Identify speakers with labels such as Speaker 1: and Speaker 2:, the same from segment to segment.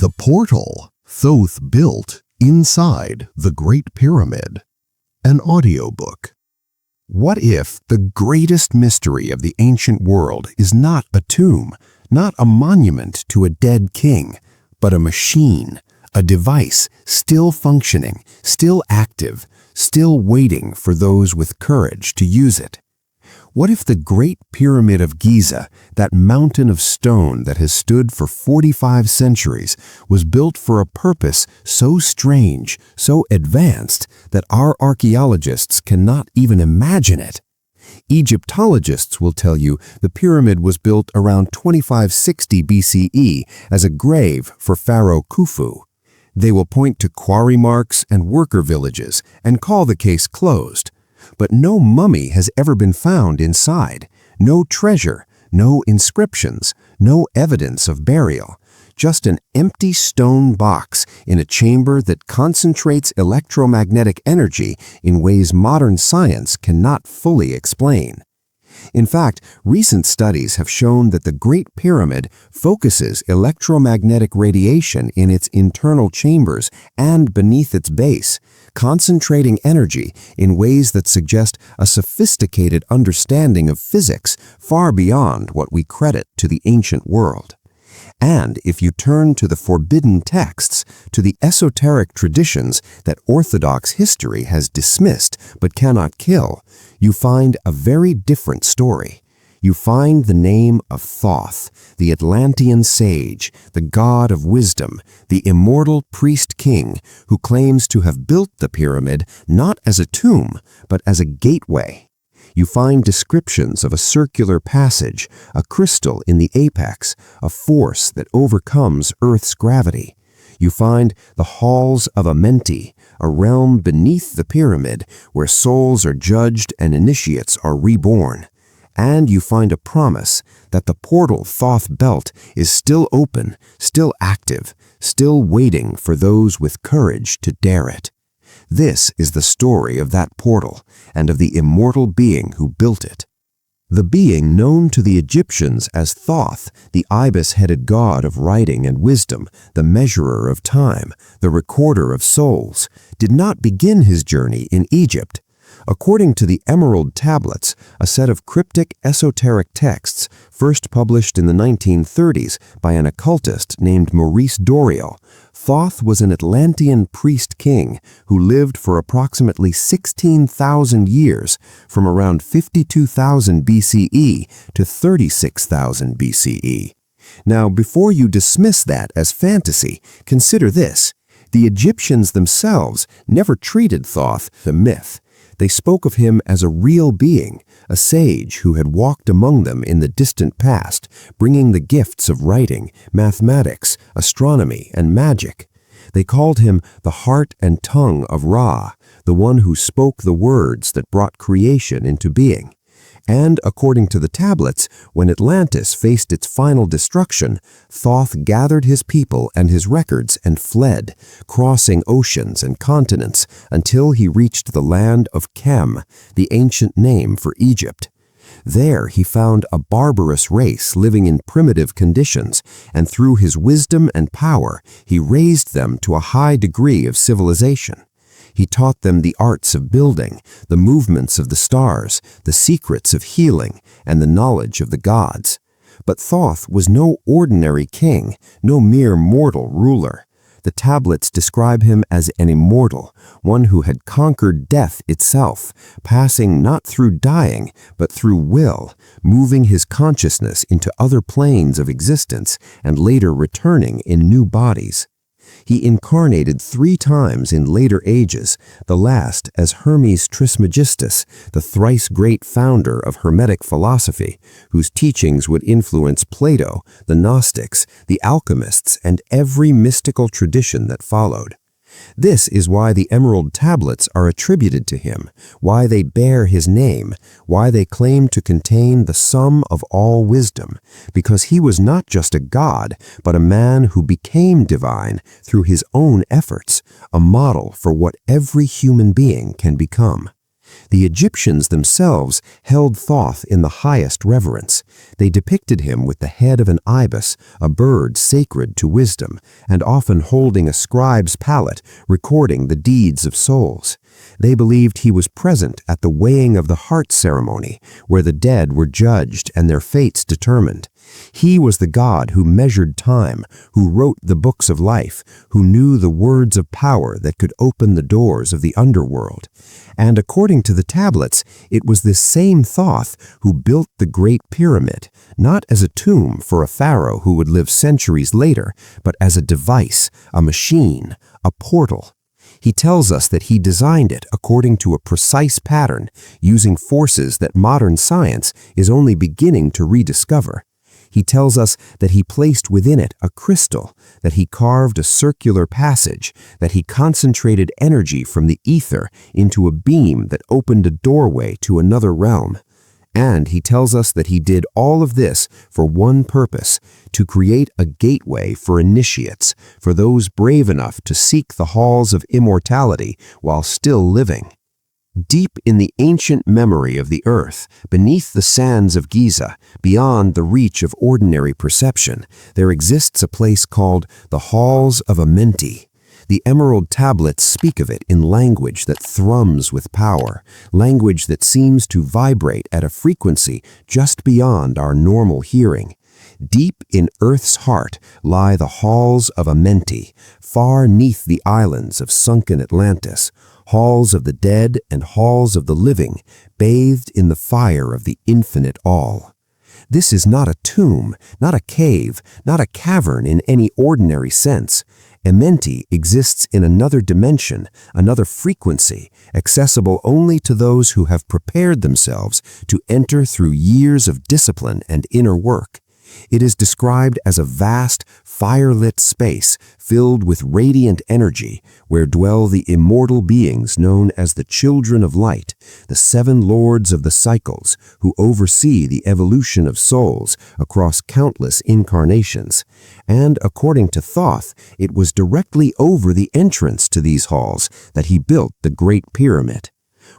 Speaker 1: The portal Thoth built inside the Great Pyramid. An audiobook. What if the greatest mystery of the ancient world is not a tomb, not a monument to a dead king, but a machine, a device still functioning, still active, still waiting for those with courage to use it? What if the Great Pyramid of Giza, that mountain of stone that has stood for 45 centuries, was built for a purpose so strange, so advanced, that our archaeologists cannot even imagine it? Egyptologists will tell you the pyramid was built around 2560 BCE as a grave for Pharaoh Khufu. They will point to quarry marks and worker villages and call the case closed. But no mummy has ever been found inside, no treasure, no inscriptions, no evidence of burial, just an empty stone box in a chamber that concentrates electromagnetic energy in ways modern science cannot fully explain. In fact, recent studies have shown that the Great Pyramid focuses electromagnetic radiation in its internal chambers and beneath its base, concentrating energy in ways that suggest a sophisticated understanding of physics far beyond what we credit to the ancient world. And if you turn to the forbidden texts, to the esoteric traditions that Orthodox history has dismissed but cannot kill, you find a very different story. You find the name of Thoth, the Atlantean sage, the god of wisdom, the immortal priest-king who claims to have built the pyramid not as a tomb, but as a gateway. You find descriptions of a circular passage, a crystal in the apex, a force that overcomes Earth's gravity. You find the Halls of Amenti, a realm beneath the pyramid where souls are judged and initiates are reborn. And you find a promise that the portal Thoth built is still open, still active, still waiting for those with courage to dare it. This is the story of that portal and of the immortal being who built it. The being known to the Egyptians as Thoth, the ibis-headed god of writing and wisdom, the measurer of time, the recorder of souls, did not begin his journey in Egypt. According to the Emerald Tablets, a set of cryptic esoteric texts first published in the 1930s by an occultist named Maurice Doreal, Thoth was an Atlantean priest-king who lived for approximately 16,000 years, from around 52,000 BCE to 36,000 BCE. Now, before you dismiss that as fantasy, consider this. The Egyptians themselves never treated Thoth, the myth. They spoke of him as a real being, a sage who had walked among them in the distant past, bringing the gifts of writing, mathematics, astronomy, and magic. They called him the heart and tongue of Ra, the one who spoke the words that brought creation into being. And according to the tablets, when Atlantis faced its final destruction, Thoth gathered his people and his records and fled, crossing oceans and continents until he reached the land of Kem, the ancient name for Egypt. There he found a barbarous race living in primitive conditions, and through his wisdom and power, he raised them to a high degree of civilization. He taught them the arts of building, the movements of the stars, the secrets of healing, and the knowledge of the gods. But Thoth was no ordinary king, no mere mortal ruler. The tablets describe him as an immortal, one who had conquered death itself, passing not through dying, but through will, moving his consciousness into other planes of existence, and later returning in new bodies. He incarnated 3 times in later ages, the last as Hermes Trismegistus, the thrice great founder of Hermetic philosophy, whose teachings would influence Plato, the Gnostics, the alchemists, and every mystical tradition that followed. This is why the Emerald Tablets are attributed to him, why they bear his name, why they claim to contain the sum of all wisdom, because he was not just a god, but a man who became divine through his own efforts, a model for what every human being can become. The Egyptians themselves held Thoth in the highest reverence. They depicted him with the head of an ibis, a bird sacred to wisdom, and often holding a scribe's palette, recording the deeds of souls. They believed he was present at the weighing of the heart ceremony, where the dead were judged and their fates determined. He was the God who measured time, who wrote the books of life, who knew the words of power that could open the doors of the underworld. And according to the tablets, it was this same Thoth who built the Great Pyramid, not as a tomb for a pharaoh who would live centuries later, but as a device, a machine, a portal. He tells us that he designed it according to a precise pattern, using forces that modern science is only beginning to rediscover. He tells us that he placed within it a crystal, that he carved a circular passage, that he concentrated energy from the ether into a beam that opened a doorway to another realm. And he tells us that he did all of this for one purpose, to create a gateway for initiates, for those brave enough to seek the halls of immortality while still living. Deep in the ancient memory of the earth, beneath the sands of Giza, beyond the reach of ordinary perception, there exists a place called the Halls of Amenti. The emerald tablets speak of it in language that thrums with power, language that seems to vibrate at a frequency just beyond our normal hearing. Deep in Earth's heart lie the Halls of Amenti, far 'neath the islands of sunken Atlantis, halls of the dead and halls of the living, bathed in the fire of the infinite all. This is not a tomb, not a cave, not a cavern in any ordinary sense. Amenti exists in another dimension, another frequency, accessible only to those who have prepared themselves to enter through years of discipline and inner work. It is described as a vast, fire-lit space filled with radiant energy, where dwell the immortal beings known as the Children of Light, the 7 Lords of the Cycles, who oversee the evolution of souls across countless incarnations. And according to Thoth, it was directly over the entrance to these halls that he built the Great Pyramid.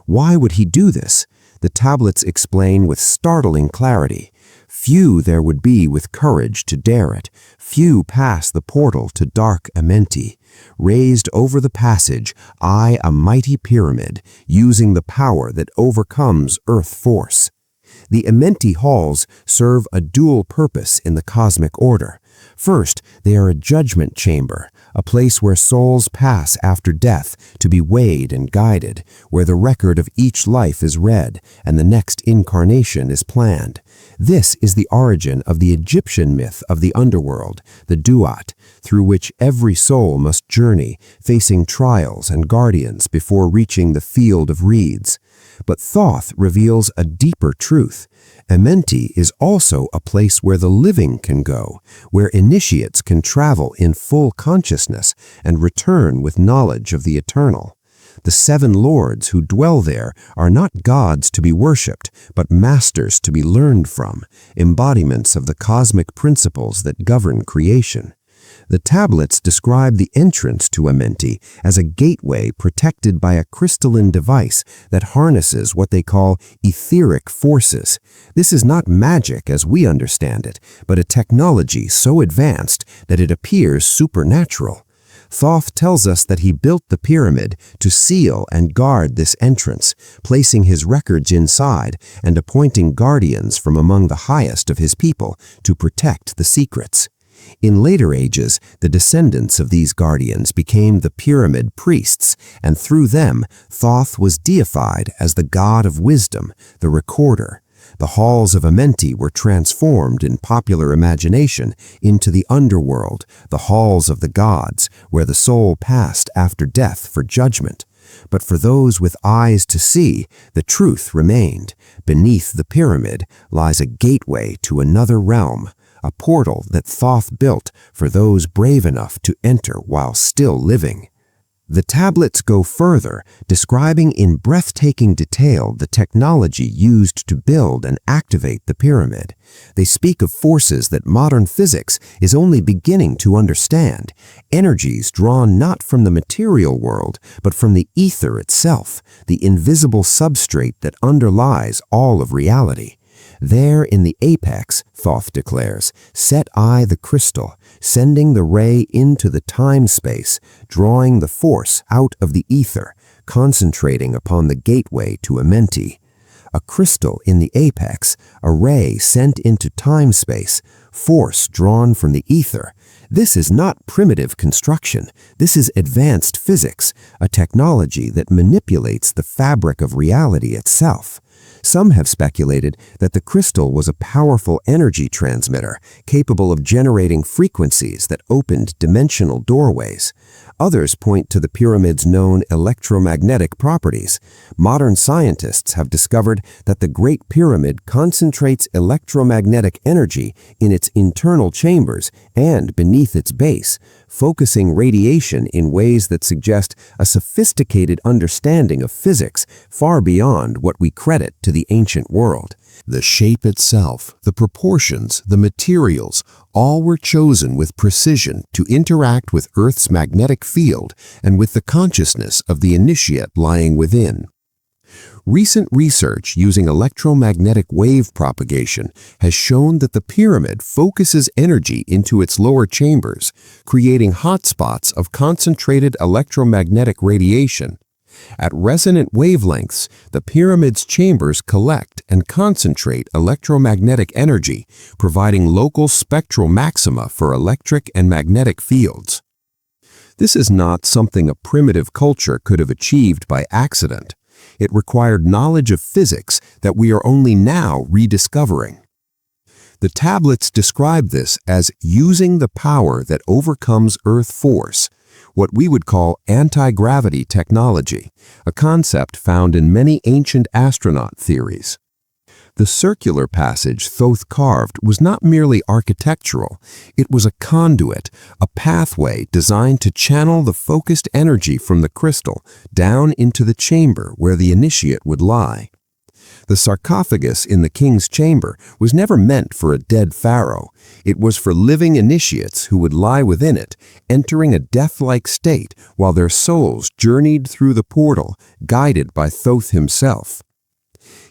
Speaker 1: Why would he do this? The tablets explain with startling clarity. Few there would be with courage to dare it. Few pass the portal to dark Amenti. Raised over the passage, I a mighty pyramid, using the power that overcomes earth force. The Amenti halls serve a dual purpose in the cosmic order. First, they are a judgment chamber, a place where souls pass after death to be weighed and guided, where the record of each life is read and the next incarnation is planned. This is the origin of the Egyptian myth of the underworld, the Duat, through which every soul must journey, facing trials and guardians before reaching the field of reeds. But Thoth reveals a deeper truth. Amenti is also a place where the living can go, where initiates can travel in full consciousness and return with knowledge of the eternal. The 7 lords who dwell there are not gods to be worshipped, but masters to be learned from, embodiments of the cosmic principles that govern creation. The tablets describe the entrance to Amenti as a gateway protected by a crystalline device that harnesses what they call etheric forces. This is not magic as we understand it, but a technology so advanced that it appears supernatural. Thoth tells us that he built the pyramid to seal and guard this entrance, placing his records inside and appointing guardians from among the highest of his people to protect the secrets. In later ages, the descendants of these guardians became the pyramid priests, and through them, Thoth was deified as the god of wisdom, the recorder. The halls of Amenti were transformed in popular imagination into the underworld, the halls of the gods, where the soul passed after death for judgment. But for those with eyes to see, the truth remained. Beneath the pyramid lies a gateway to another realm, a portal that Thoth built for those brave enough to enter while still living. The tablets go further, describing in breathtaking detail the technology used to build and activate the pyramid. They speak of forces that modern physics is only beginning to understand, energies drawn not from the material world, but from the ether itself, the invisible substrate that underlies all of reality. There in the apex, Thoth declares, set I the crystal, sending the ray into the time-space, drawing the force out of the ether, concentrating upon the gateway to Amenti. A crystal in the apex, a ray sent into time-space, force drawn from the ether. This is not primitive construction. This is advanced physics, a technology that manipulates the fabric of reality itself. Some have speculated that the crystal was a powerful energy transmitter, capable of generating frequencies that opened dimensional doorways. Others point to the pyramid's known electromagnetic properties. Modern scientists have discovered that the Great Pyramid concentrates electromagnetic energy in its internal chambers and beneath its base, focusing radiation in ways that suggest a sophisticated understanding of physics far beyond what we credit to the ancient world. The shape itself, the proportions, the materials, all were chosen with precision to interact with Earth's magnetic field and with the consciousness of the initiate lying within. Recent research using electromagnetic wave propagation has shown that the pyramid focuses energy into its lower chambers, creating hotspots of concentrated electromagnetic radiation. At resonant wavelengths, the pyramid's chambers collect and concentrate electromagnetic energy, providing local spectral maxima for electric and magnetic fields. This is not something a primitive culture could have achieved by accident. It required knowledge of physics that we are only now rediscovering. The tablets describe this as using the power that overcomes Earth force, what we would call anti-gravity technology, a concept found in many ancient astronaut theories. The circular passage Thoth carved was not merely architectural, it was a conduit, a pathway designed to channel the focused energy from the crystal down into the chamber where the initiate would lie. The sarcophagus in the king's chamber was never meant for a dead pharaoh. It was for living initiates who would lie within it, entering a death-like state while their souls journeyed through the portal, guided by Thoth himself.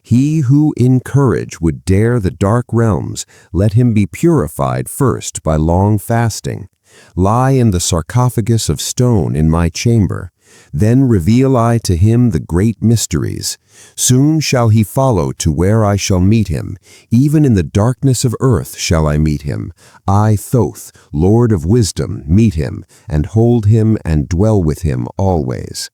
Speaker 1: He who in courage would dare the dark realms, let him be purified first by long fasting. Lie in the sarcophagus of stone in my chamber. Then reveal I to him the great mysteries. Soon shall he follow to where I shall meet him. Even in the darkness of earth shall I meet him. I, Thoth, Lord of wisdom, meet him, and hold him and dwell with him always.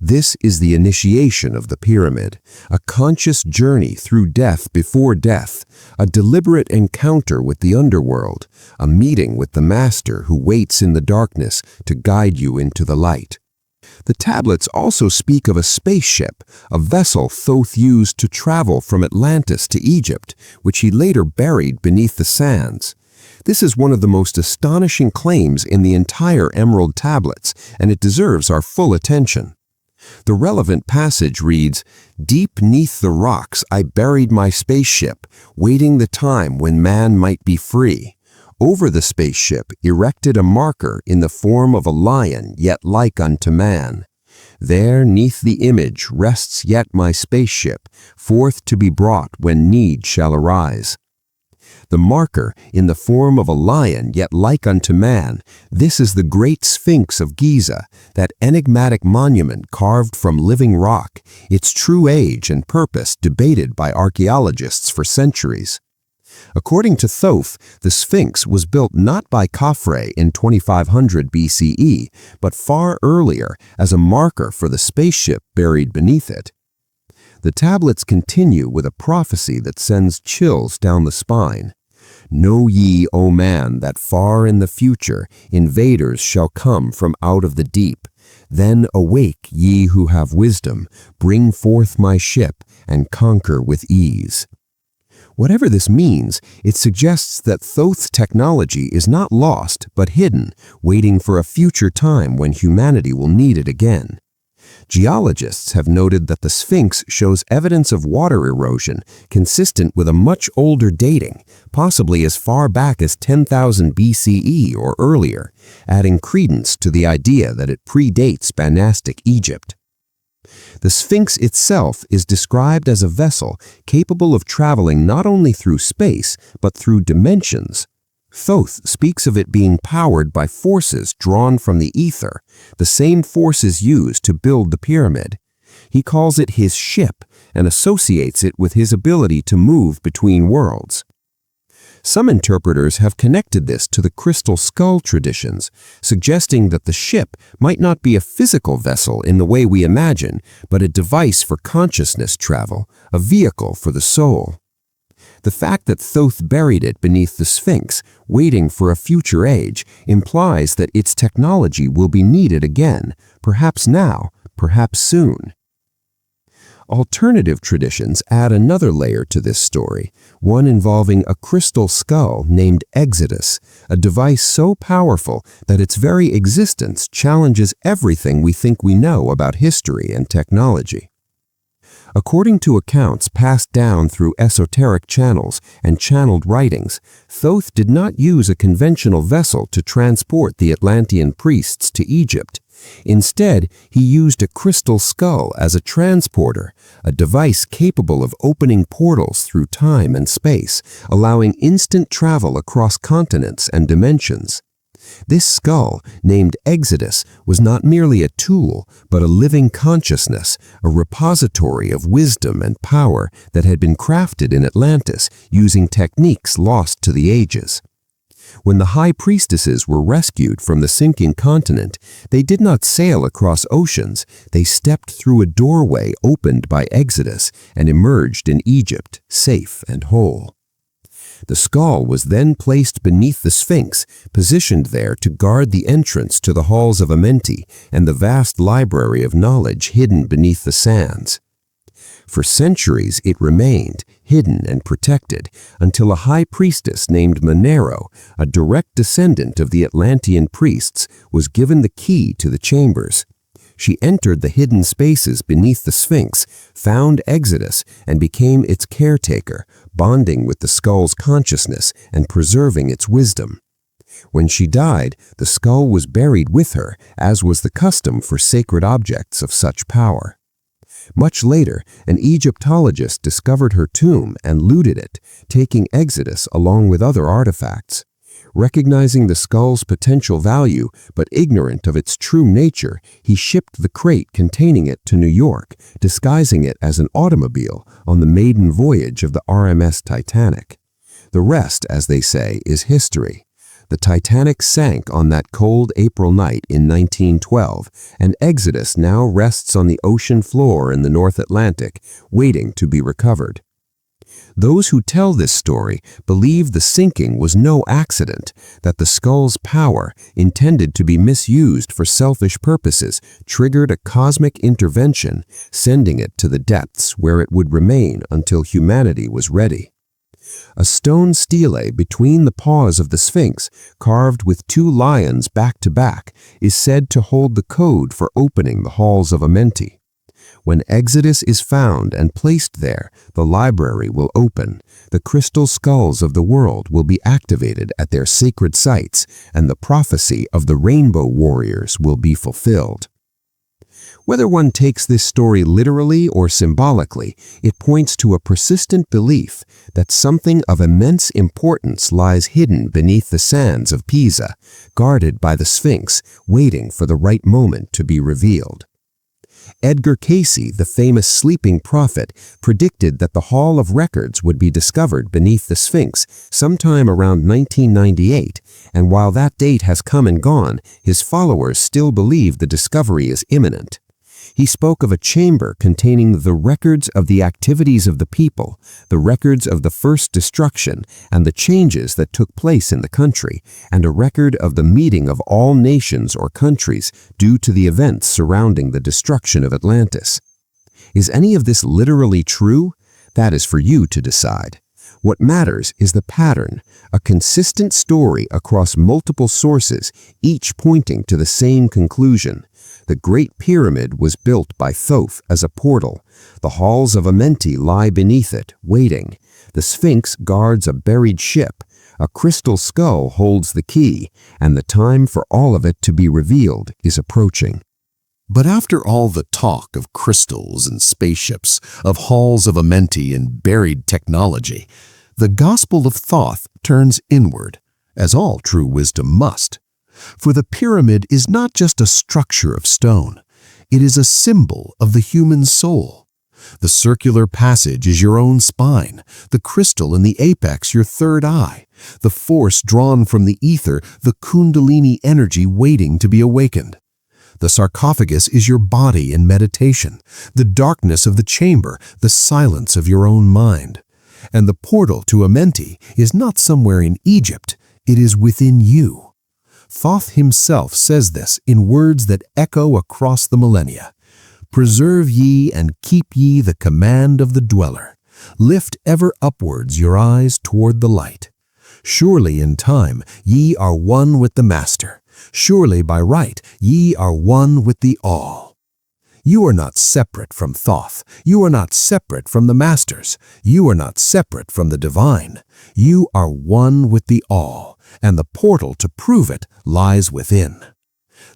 Speaker 1: This is the initiation of the pyramid, a conscious journey through death before death, a deliberate encounter with the underworld, a meeting with the master who waits in the darkness to guide you into the light. The tablets also speak of a spaceship, a vessel Thoth used to travel from Atlantis to Egypt, which he later buried beneath the sands. This is one of the most astonishing claims in the entire Emerald Tablets, and it deserves our full attention. The relevant passage reads, "Deep 'neath the rocks I buried my spaceship, waiting the time when man might be free. Over the spaceship erected a marker in the form of a lion, yet like unto man. There 'neath the image rests yet my spaceship, forth to be brought when need shall arise." The marker, in the form of a lion yet like unto man, this is the great Sphinx of Giza, that enigmatic monument carved from living rock, its true age and purpose debated by archaeologists for centuries. According to Thoth, the Sphinx was built not by Khafre in 2500 BCE, but far earlier as a marker for the spaceship buried beneath it. The tablets continue with a prophecy that sends chills down the spine. "Know ye, O man, that far in the future invaders shall come from out of the deep. Then awake, ye who have wisdom, bring forth my ship, and conquer with ease." Whatever this means, it suggests that Thoth's technology is not lost but hidden, waiting for a future time when humanity will need it again. Geologists have noted that the Sphinx shows evidence of water erosion consistent with a much older dating, possibly as far back as 10,000 BCE or earlier, adding credence to the idea that it predates Banastic Egypt. The Sphinx itself is described as a vessel capable of traveling not only through space, but through dimensions. Thoth speaks of it being powered by forces drawn from the ether, the same forces used to build the pyramid. He calls it his ship and associates it with his ability to move between worlds. Some interpreters have connected this to the crystal skull traditions, suggesting that the ship might not be a physical vessel in the way we imagine, but a device for consciousness travel, a vehicle for the soul. The fact that Thoth buried it beneath the Sphinx, waiting for a future age, implies that its technology will be needed again, perhaps now, perhaps soon. Alternative traditions add another layer to this story, one involving a crystal skull named Exodus, a device so powerful that its very existence challenges everything we think we know about history and technology. According to accounts passed down through esoteric channels and channeled writings, Thoth did not use a conventional vessel to transport the Atlantean priests to Egypt. Instead, he used a crystal skull as a transporter, a device capable of opening portals through time and space, allowing instant travel across continents and dimensions. This skull, named Exodus, was not merely a tool, but a living consciousness, a repository of wisdom and power that had been crafted in Atlantis using techniques lost to the ages. When the high priestesses were rescued from the sinking continent, they did not sail across oceans. They stepped through a doorway opened by Exodus and emerged in Egypt, safe and whole. The skull was then placed beneath the Sphinx, positioned there to guard the entrance to the Halls of Amenti and the vast library of knowledge hidden beneath the sands. For centuries it remained, hidden and protected, until a high priestess named Monero, a direct descendant of the Atlantean priests, was given the key to the chambers. She entered the hidden spaces beneath the Sphinx, found Exodus, and became its caretaker, bonding with the skull's consciousness and preserving its wisdom. When she died, the skull was buried with her, as was the custom for sacred objects of such power. Much later, an Egyptologist discovered her tomb and looted it, taking Exodus along with other artifacts. Recognizing the skull's potential value, but ignorant of its true nature, he shipped the crate containing it to New York, disguising it as an automobile on the maiden voyage of the RMS Titanic. The rest, as they say, is history. The Titanic sank on that cold April night in 1912, and Exodus now rests on the ocean floor in the North Atlantic, waiting to be recovered. Those who tell this story believe the sinking was no accident, that the skull's power, intended to be misused for selfish purposes, triggered a cosmic intervention, sending it to the depths where it would remain until humanity was ready. A stone stele between the paws of the Sphinx, carved with two lions back to back, is said to hold the code for opening the Halls of Amenti. When Exodus is found and placed there, the library will open, the crystal skulls of the world will be activated at their sacred sites, and the prophecy of the Rainbow Warriors will be fulfilled. Whether one takes this story literally or symbolically, it points to a persistent belief that something of immense importance lies hidden beneath the sands of Pisa, guarded by the Sphinx, waiting for the right moment to be revealed. Edgar Cayce, the famous sleeping prophet, predicted that the Hall of Records would be discovered beneath the Sphinx sometime around 1998, and while that date has come and gone, his followers still believe the discovery is imminent. He spoke of a chamber containing the records of the activities of the people, the records of the first destruction and the changes that took place in the country, and a record of the meeting of all nations or countries due to the events surrounding the destruction of Atlantis. Is any of this literally true? That is for you to decide. What matters is the pattern, a consistent story across multiple sources, each pointing to the same conclusion. The Great Pyramid was built by Thoth as a portal. The Halls of Amenti lie beneath it, waiting. The Sphinx guards a buried ship. A crystal skull holds the key, and the time for all of it to be revealed is approaching. But after all the talk of crystals and spaceships, of halls of Amenti and buried technology, the Gospel of Thoth turns inward, as all true wisdom must. For the pyramid is not just a structure of stone. It is a symbol of the human soul. The circular passage is your own spine, the crystal in the apex your third eye, the force drawn from the ether, the kundalini energy waiting to be awakened. The sarcophagus is your body in meditation, the darkness of the chamber, the silence of your own mind. And the portal to Amenti is not somewhere in Egypt, it is within you. Thoth himself says this in words that echo across the millennia. Preserve ye and keep ye the command of the dweller. Lift ever upwards your eyes toward the light. Surely in time ye are one with the Master. Surely by right ye are one with the All. You are not separate from Thoth. You are not separate from the Masters. You are not separate from the Divine. You are one with the All, and the portal to prove it lies within.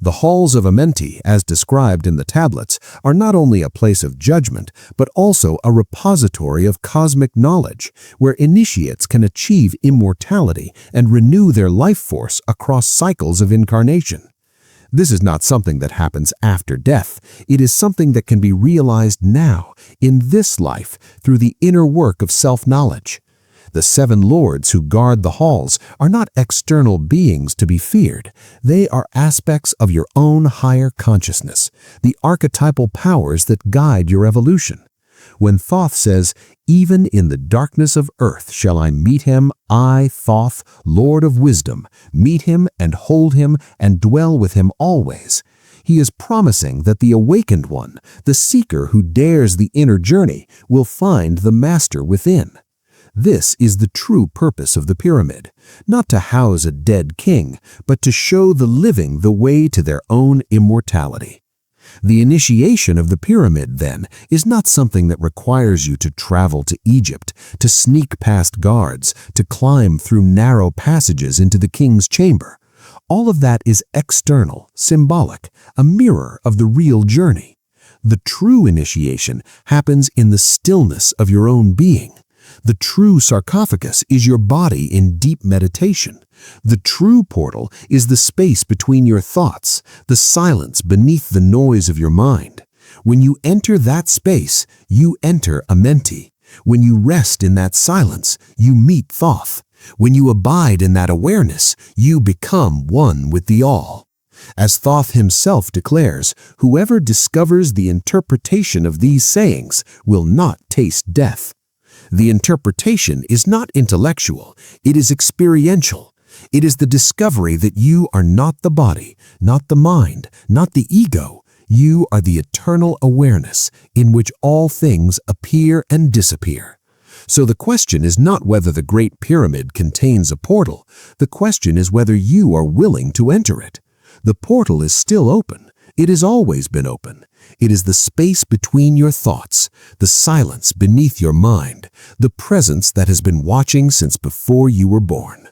Speaker 1: The Halls of Amenti, as described in the tablets, are not only a place of judgment, but also a repository of cosmic knowledge, where initiates can achieve immortality and renew their life force across cycles of incarnation. This is not something that happens after death. It is something that can be realized now, in this life, through the inner work of self-knowledge. The 7 lords who guard the halls are not external beings to be feared. They are aspects of your own higher consciousness, the archetypal powers that guide your evolution. When Thoth says, "Even in the darkness of earth shall I meet him, I, Thoth, Lord of wisdom, meet him and hold him and dwell with him always," he is promising that the awakened one, the seeker who dares the inner journey, will find the Master within. This is the true purpose of the pyramid, not to house a dead king, but to show the living the way to their own immortality. The initiation of the pyramid, then, is not something that requires you to travel to Egypt, to sneak past guards, to climb through narrow passages into the king's chamber. All of that is external, symbolic, a mirror of the real journey. The true initiation happens in the stillness of your own being. The true sarcophagus is your body in deep meditation. The true portal is the space between your thoughts, the silence beneath the noise of your mind. When you enter that space, you enter Amenti. When you rest in that silence, you meet Thoth. When you abide in that awareness, you become one with the All. As Thoth himself declares, whoever discovers the interpretation of these sayings will not taste death. The interpretation is not intellectual, it is experiential. It is the discovery that you are not the body, not the mind, not the ego. You are the eternal awareness in which all things appear and disappear. So the question is not whether the Great Pyramid contains a portal. The question is whether you are willing to enter it. The portal is still open. It has always been open. It is the space between your thoughts, the silence beneath your mind, the presence that has been watching since before you were born.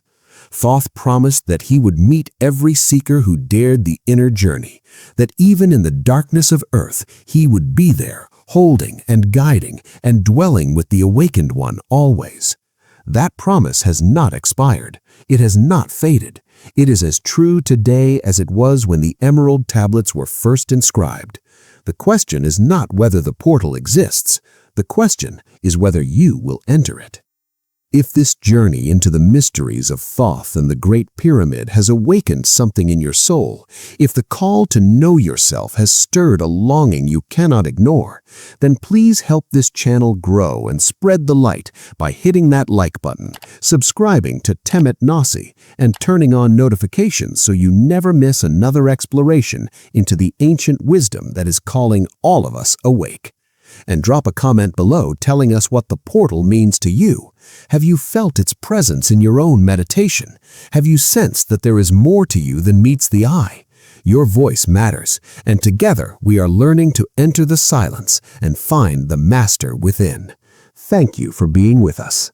Speaker 1: Thoth promised that he would meet every seeker who dared the inner journey, that even in the darkness of earth he would be there, holding and guiding and dwelling with the awakened one always. That promise has not expired. It has not faded. It is as true today as it was when the emerald tablets were first inscribed. The question is not whether the portal exists. The question is whether you will enter it. If this journey into the mysteries of Thoth and the Great Pyramid has awakened something in your soul, if the call to know yourself has stirred a longing you cannot ignore, then please help this channel grow and spread the light by hitting that like button, subscribing to Temet Nosce, and turning on notifications so you never miss another exploration into the ancient wisdom that is calling all of us awake. and drop a comment below telling us what the portal means to you. Have you felt its presence in your own meditation? Have you sensed that there is more to you than meets the eye? Your voice matters, and together we are learning to enter the silence and find the master within. Thank you for being with us.